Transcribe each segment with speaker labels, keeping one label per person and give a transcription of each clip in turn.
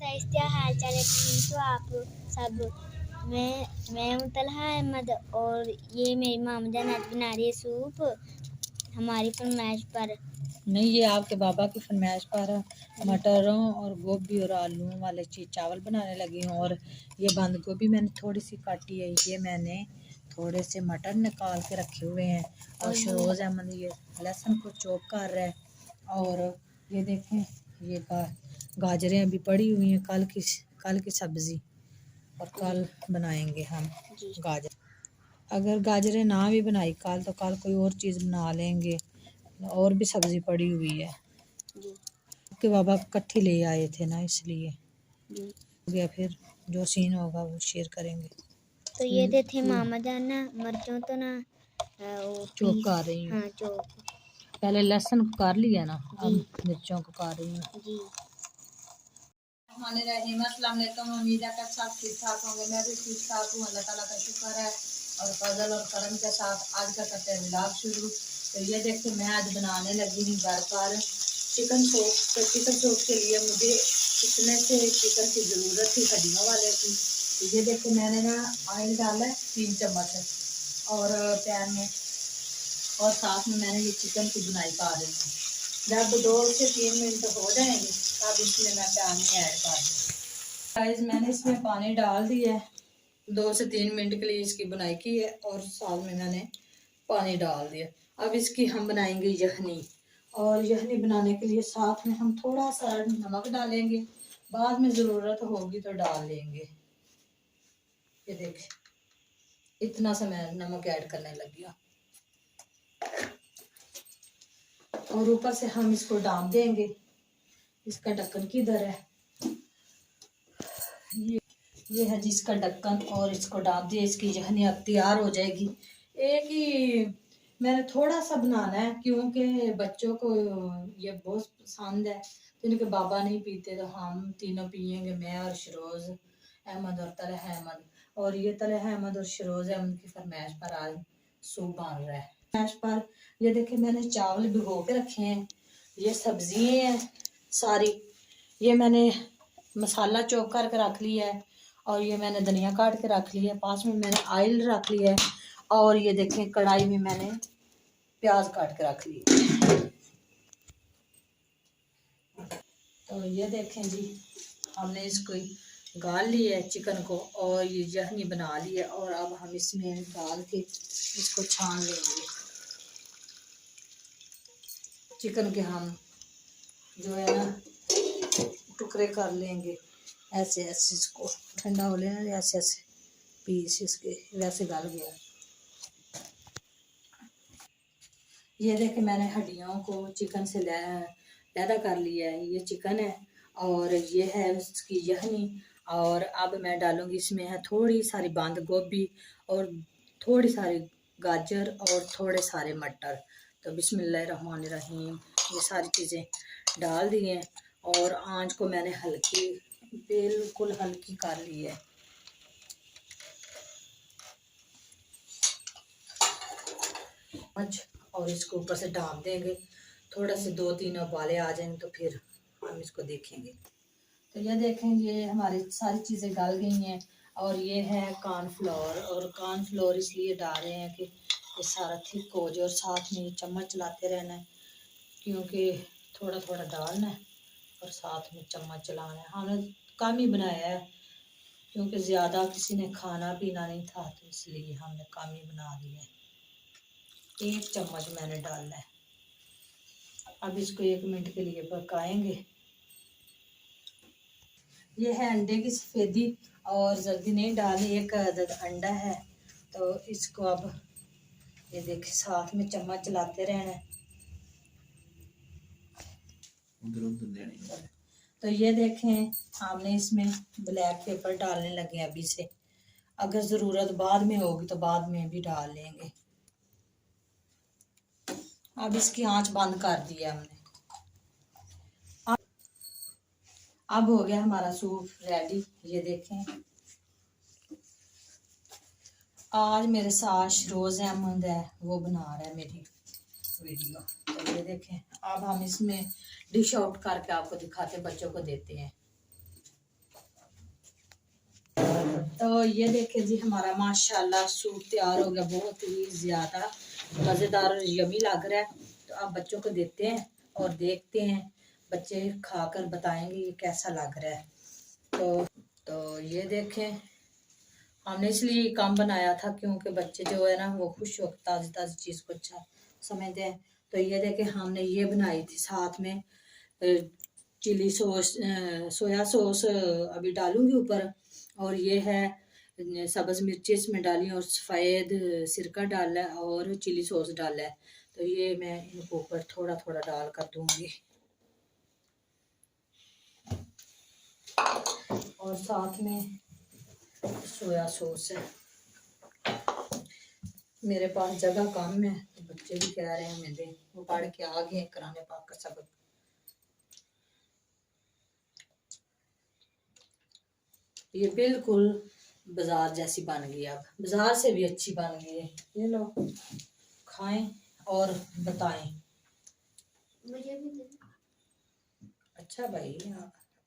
Speaker 1: Guys, क्या हाल चाल है? ठीक हो आप सब? मैं हूँ तलहा अहमद और ये मेरी मामा जान आज बना रही है सूप हमारी फरमाइश पर।
Speaker 2: नहीं, ये आपके बाबा की फरमाइश पर मटरों और गोभी और आलू वाले चावल बनाने लगी हूँ। और ये बंद गोभी मैंने थोड़ी सी काटी है, ये मैंने थोड़े से मटर निकाल के रखे हुए हैं। और शरोज़ अहमद ये लहसुन को चॉप कर रहा है। और ये देखें, ये गाजरें अभी पड़ी हुई हैं, कल की सब्ज़ी, और कल बनाएंगे हम गाजर। अगर गाजरें ना भी बनाई कल, तो कल कोई और चीज़ बना लेंगे। और भी सब्ज़ी पड़ी हुई है कि बाबा इकट्ठी ले आए थे ना, इसलिए हो गया। फिर जो सीन होगा वो शेयर करेंगे।
Speaker 1: तो ये देखे मामा जान ना मिर्चों तो ना
Speaker 2: चॉप कर रही हूँ।
Speaker 1: हाँ, चॉप।
Speaker 2: पहले लहसुन को कर लिया ना, अब मिर्चों को कर रही हूँ जी। अस्सलाम वालेकुम, उम्मीद है कि सब ठीक ठाक होंगे। मैं भी ठीक ठाक हूँ, अल्लाह ताला का शुक्र है और फजल और करम के साथ आज का करते हैं व्लॉग शुरू। तो ये देखिए, मैं आज बनाने लगी हूँ घर पर चिकन सूप। तो चिकन सूप के लिए मुझे इतने से चिकन की ज़रूरत थी, हड्डियों वाले की। तो ये देखिए, मैंने ना ऑयल डाला है 3 चम्मच और पैन में, और साथ में मैंने ये चिकन की बुनाई पा रही हूँ। जब 2 से 3 मिनट हो जाएंगे तब इसमें मैं पानी ऐड कर दूँगी। गाइस, मैंने इसमें पानी डाल दिया है, 2 से 3 मिनट के लिए इसकी बुनाई की है और साथ में मैंने पानी डाल दिया। अब इसकी हम बनाएंगे यखनी, और यखनी बनाने के लिए साथ में हम थोड़ा सा नमक डालेंगे, बाद में ज़रूरत होगी तो डाल लेंगे। ये देखिए, इतना सा मैं नमक ऐड करने लगी हूँ और ऊपर से हम इसको डाल देंगे। इसका ढक्कन किधर है? ये है जिसका ढक्कन, और इसको डाल दिए। इसकी यखनी अब तैयार हो जाएगी। एक ही मैंने थोड़ा सा बनाना है क्योंकि बच्चों को ये बहुत पसंद है। तो इनके बाबा नहीं पीते तो हम तीनों पियेंगे, मैं और शरोज़ अहमद और तलहा अहमद। और ये तलहा अहमद और शरोज़ अहमद की फरमाइश पर आज सूप बन रहा है। फरमाइश पर ये देखिए, मैंने चावल भिगो के रखे हैं, ये सब्जी हैं सारी, ये मैंने मसाला चॉप करके रख लिया है, और ये मैंने धनिया काट के रख लिया है। पास में मैंने ऑयल रख लिया है, और ये देखें कढ़ाई में मैंने प्याज काट के रख लिया। तो ये देखें जी, हमने इसको गाल लिया है चिकन को, और ये यखनी बना ली है। और अब हम इसमें डाल के इसको छान लेंगे। चिकन के हम जो है ना टुकड़े कर लेंगे, ऐसे ऐसे। इसको ठंडा हो लेना, ऐसे ऐसे पीस इसके, वैसे गल गया। ये देखे, मैंने हड्डियों को चिकन से लैदा कर लिया है। ये चिकन है और ये है उसकी यखनी। और अब मैं डालूंगी इसमें है थोड़ी सारी बंद गोभी और थोड़ी सारी गाजर और थोड़े सारे मटर। तो बिस्मिल्लाहिर्रहमानिर्रहीम, ये सारी चीज़ें डाल दी हैं और आंच को मैंने हल्की, बिल्कुल हल्की कर ली है। और इसको ऊपर से ढाँप देंगे, थोड़ा से 2-3 उबाले आ जाएंगे तो फिर हम इसको देखेंगे। तो ये देखें, ये हमारी सारी चीज़ें गल गई हैं। और ये है कॉर्नफ्लोर, और कॉर्नफ्लोर इसलिए डाल रहे हैं कि ये सारा थिक हो जाए, और साथ में चम्मच चलाते रहना है क्योंकि थोड़ा थोड़ा डालना है और साथ में चम्मच चलाना है। हमने कम ही बनाया है क्योंकि ज़्यादा किसी ने खाना पीना नहीं था, तो इसलिए हमने कम ही बना दिया है। 1 चम्मच मैंने डालना है। अब इसको 1 मिनट के लिए पकाएंगे। ये है अंडे की सफ़ेदी, और जल्दी नहीं डालनी, 1 अदद अंडा है। तो इसको अब ये देखिए साथ में चम्मच चलाते रहना है। तो ये देखें, हमने इसमें ब्लैक पेपर डालने लगे अभी से। अगर ज़रूरत बाद में होगी तो बाद में भी डाल लेंगे। अब इसकी आंच बंद कर दिया हमने। अब हो गया हमारा सूप रेडी। ये देखें, आज मेरे साथ शरोज़ अहमद है, वो बना रहा है मेरी वीडियो। तो ये देखें, अब हम इसमें डिश आउट करके आपको दिखाते, बच्चों को देते हैं। तो ये देखे जी हमारा माशाल्लाह सूप तैयार हो गया, बहुत ही ज़्यादा मज़ेदार और यमी लग रहा है। तो आप बच्चों को देते हैं और देखते हैं, बच्चे खाकर बताएंगे ये कैसा लग रहा है। तो ये देखें, हमने इसलिए कम बनाया था क्योंकि बच्चे जो है ना वो खुश होकर ताज़ी ताज़ी चीज़ को अच्छा समझते हैं। तो ये देखें, हमने ये बनाई थी, साथ में चिली सॉस, सोया सॉस अभी डालूंगी ऊपर, और ये है सब्ज़ मिर्ची इसमें डाली और सफ़ेद सिरका डाला है और चिली सॉस डाला है। तो ये मैं इनको ऊपर थोड़ा थोड़ा डाल कर दूंगी, और साथ में सोया सॉस है। मेरे पास जगह कम है तो बच्चे भी कह रहे हैं हमें दे, वो पढ़ के आ गए कुरान पाक का सबक। ये बिल्कुल बाजार जैसी बन गई, अब बाजार से भी अच्छी बन गई है। ये लो, खाएं और बताएं।
Speaker 1: मुझे भी दे।
Speaker 2: अच्छा भाई,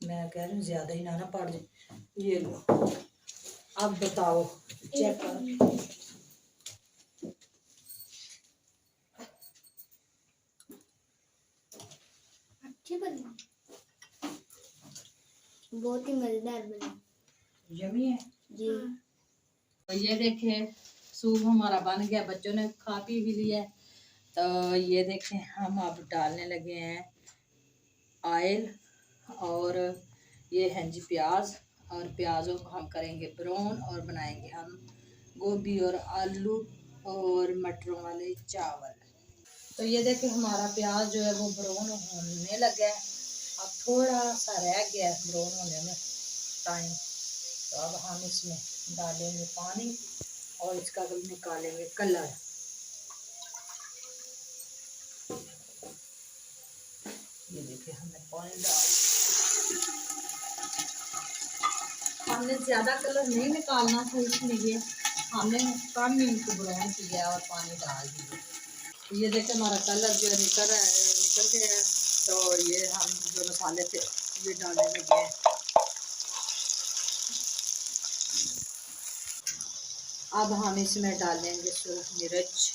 Speaker 2: मैं कह रही हूँ ज्यादा ही ना पड़ जाए। ये लो, अब बताओ, चेक कर।
Speaker 1: अच्छी बनी, बहुत ही मजेदार बनी।
Speaker 2: यमी है
Speaker 1: जी।
Speaker 2: तो ये देखे, सूप हमारा बन गया, बच्चों ने खा पी भी लिया है। तो ये देखें, हम अब डालने लगे हैं ऑयल, और ये हैं जी प्याज, और प्याज़ों को हम करेंगे ब्राउन, और बनाएंगे हम गोभी और आलू और मटरों वाले चावल। तो ये देखें, हमारा प्याज जो है वो ब्राउन होने लगा है, अब थोड़ा सा रह गया है ब्राउन होने में टाइम। तो अब हम इसमें डालेंगे पानी और इसका निकालेंगे कलर। ये देखिए, हमने पानी डाल, हमने ज़्यादा कलर नहीं निकालना था इसमें, ये हमने कम ही इनको ब्राउन किया और पानी डाल दिया। ये देखिए, हमारा कलर जो है निकल गया है। तो ये हम जो मसाले थे ये डालने लगे हैं। अब हम इसमें डालेंगे सूरख मिर्च,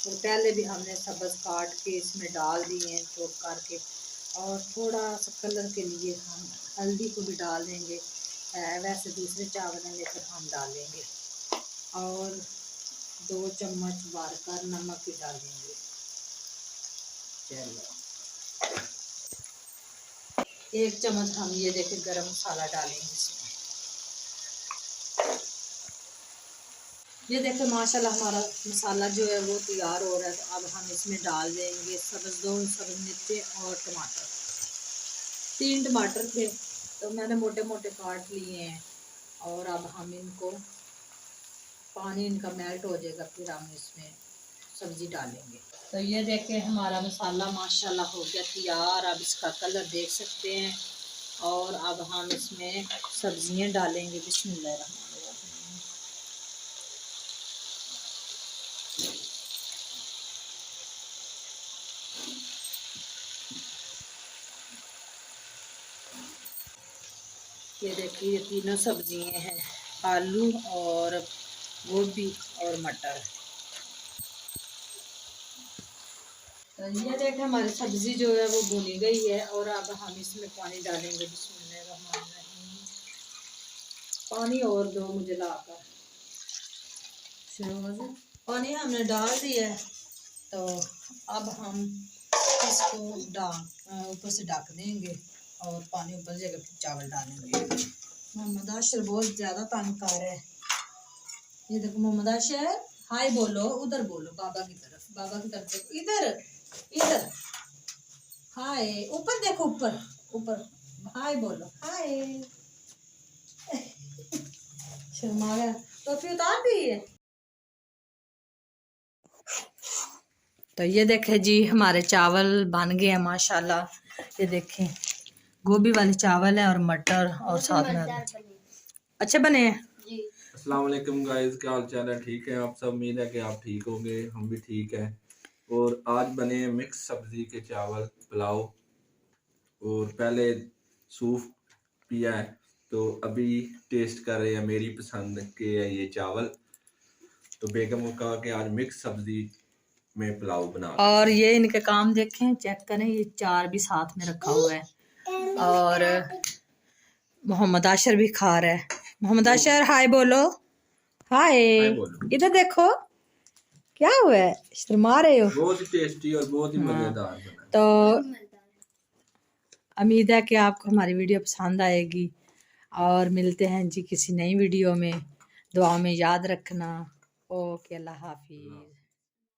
Speaker 2: और पहले भी हमने सब्ज़ काट के इसमें डाल दिए हैं चॉप करके, और थोड़ा सा कलर के लिए हम हल्दी को भी डाल देंगे। वैसे दूसरे चावल लेकर हम डालेंगे, और 2 चम्मच भरकर नमक भी डालेंगे। चलो, 1 चम्मच हम ये देखें गरम मसाला डालेंगे इसमें। ये देखें माशाल्लाह हमारा मसाला जो है वो तैयार हो रहा है। तो अब हम इसमें डाल देंगे सब्ज़ मिर्चें और टमाटर। 3 टमाटर थे तो मैंने मोटे मोटे काट लिए हैं, और अब हम इनको, पानी इनका मेल्ट हो जाएगा, फिर हम इसमें सब्ज़ी डालेंगे। तो ये देखें, हमारा मसाला माशाल्लाह हो गया तैयार। अब इसका कलर देख सकते हैं, और अब हम इसमें सब्जियां डालेंगे। बिस्मिल्लाहिर्रहमानिर्रहीम। ये देखिए, ये तीनों सब्जियां हैं, आलू और गोभी और मटर। तो ये देखें, हमारी सब्जी जो है वो भुनी गई है, और अब हम इसमें पानी डालेंगे। बिस्मिल्लाहिर्रहमानिर्रहीम। पानी और दो मुझे लाकर, पानी हमने डाल दिया है। तो अब हम इसको ऊपर से ढक देंगे, और पानी ऊपर जाएगा, फिर चावल डालेंगे। मोहम्मद आशर बहुत ज़्यादा तंग कर रहा है। ये देखो मोहम्मद आशर, हाय बोलो, उधर बोलो, बाबा की तरफ, बाबा की तरफ देखो, इधर इधर, हाय, ऊपर देखो, ऊपर ऊपर, हाय बोलो, हाय। शर्मा गया, तो फिर उतार दी है। तो ये देखें जी, हमारे चावल बन गए हैं माशाल्लाह। ये देखें, गोभी वाले चावल है और मटर, और साथ में अच्छे बने हैं।
Speaker 3: अस्सलाम वालेकुम गाइस, क्या हाल चाल है? ठीक है आप सब? उम्मीद है कि आप ठीक होंगे, हम भी ठीक हैं। और आज बने हैं मिक्स सब्जी के चावल पुलाव, और पहले सूप पिया है, तो अभी टेस्ट कर रहे हैं मेरी पसंद के ये चावल। तो बेगम को कहा कि आज मिक्स सब्जी में पुलाव बना।
Speaker 2: और ये इनके काम देखें, चेक करें, ये 4 भी साथ में रखा हुआ है। और मोहम्मद आशर भी खा रहा है। मोहम्मद आशर हाय बोलो, हाय। इधर देखो क्या हुआ है, शर्मा रहे हो।
Speaker 3: बहुत ही टेस्टी और बहुत ही मजेदार बना।
Speaker 2: तो उम्मीद है कि आपको हमारी वीडियो पसंद आएगी और मिलते हैं जी किसी नई वीडियो में। दुआ में याद रखना। ओके, अल्लाह हाफिज।